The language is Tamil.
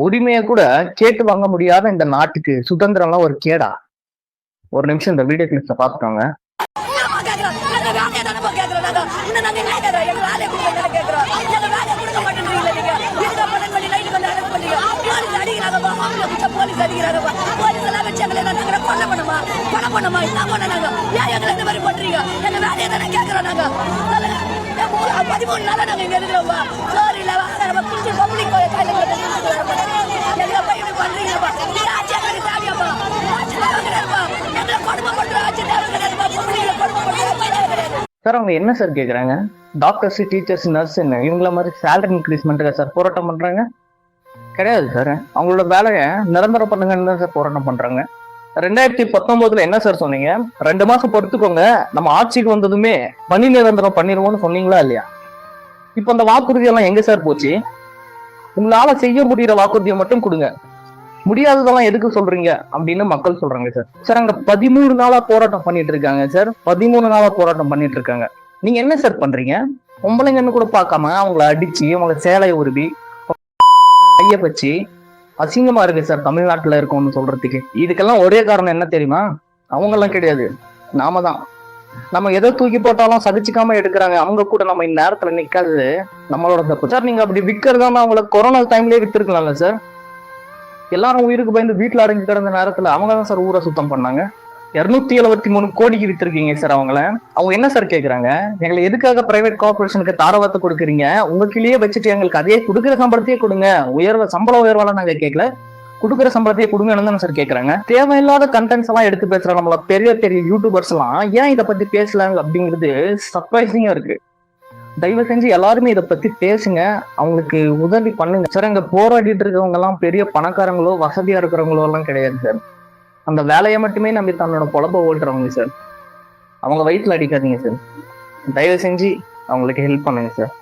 உரிமையை கூட கேட்டு வாங்க முடியாத இந்த நாட்டுக்கு சுதந்திரம்லாம் ஒரு கேடா? ஒரு நிமிஷம் இந்த வீடியோ கிளிப்ஸை பார்த்துக்கோங்க. சார் அவங்க என்ன சார் கேட்குறாங்க? டாக்டர்ஸ், டீச்சர்ஸ், நர்ஸ் என்ன இவங்கள மாதிரி சேலரி இன்க்ரீஸ்மெண்ட்டுக்கா சார் போராட்டம் பண்றாங்க? கிடையாது சார். அவங்களோட வேலையை நிரந்தரம் பண்ணுங்கன்னு தான் சார் போராட்டம் பண்றாங்க. 2019 என்ன சார் சொன்னீங்க? 2 மாசம் பொறுத்துக்கோங்க, நம்ம ஆட்சிக்கு வந்ததுமே பணி நிரந்தரம் பண்ணிடுவோம்னு சொன்னீங்களா இல்லையா? இப்ப அந்த வாக்குறுதி எல்லாம் எங்க சார் போச்சு? உங்களால செய்ய முடிகிற வாக்குறுதியை மட்டும் கொடுங்க, முடியாததெல்லாம் எதுக்கு சொல்றீங்க அப்படின்னு மக்கள் சொல்றாங்க சார். சார் அங்க 13 நாளா போராட்டம் பண்ணிட்டு இருக்காங்க சார். 13 நாளா போராட்டம் பண்ணிட்டு இருக்காங்க. நீங்க என்ன சார் பண்றீங்க? பொம்பளைங்கன்னு கூட பார்க்காம அவங்கள அடிச்சு அவங்கள சேலையை உருவி கைய வச்சு அசிங்கமா இருக்கு சார் தமிழ்நாட்டுல இருக்கோம்னு சொல்றதுக்கு. இதுக்கெல்லாம் ஒரே காரணம் என்ன தெரியுமா? அவங்க எல்லாம் கிடையாது, நாம தான். நம்ம எதை தூக்கி போட்டாலும் சகிச்சுக்காம எடுக்கிறாங்க. அவங்க கூட நம்ம இந்நேரத்துல நிக்காது நம்மளோட தப்பு சார். நீங்க அப்படி விற்கிறதாம அவங்கள கொரோனா டைம்லயே வித்துருக்கலாம்ல சார். எல்லாரும் உயிருக்கு பயந்து வீட்டுல அடங்கி கிடந்த நேரத்துல அவங்க தான் சார் ஊரை சுத்தம் பண்ணாங்க. 273 கோடிக்கு வித்துருக்கீங்க சார் அவங்கள. அவங்க என்ன சார் கேட்கறாங்க? எங்களை எதுக்காக பிரைவேட் கார்பரேஷனுக்கு தாரவாத்தை கொடுக்குறீங்க? உங்க கீழே வச்சுட்டு எங்களுக்கு அதே கொடுக்குற சம்பளத்தையே கொடுங்க, சம்பள உயர்வாலாம் நாங்க கேட்கல, கொடுக்குற சம்பளத்தையே கொடுங்கன்னு தான் சார் கேட்கறாங்க. தேவையில்லாத கண்டென்ட்ஸ் எல்லாம் எடுத்து பேசுற நம்மள பெரிய பெரிய யூடியூபர்ஸ் எல்லாம் ஏன் இதை பத்தி பேசலாங்க அப்படிங்கிறது சர்ப்ரைசிங்கா இருக்கு. தயவு செஞ்சு எல்லாருமே இதை பத்தி பேசுங்க, அவங்களுக்கு உதவி பண்ணுங்க சார். அங்க போராடிட்டு இருக்கவங்க எல்லாம் பெரிய பணக்காரங்களோ வசதியா இருக்கிறவங்களோ எல்லாம் கிடையாது சார். அந்த வேலையை மட்டுமே நம்பி தன்னோட பொழப்ப ஓட்டுறவங்க சார். அவங்க வயிற்றுல அடிக்காதீங்க சார். தயவு செஞ்சு அவங்களுக்கு ஹெல்ப் பண்ணுங்க சார்.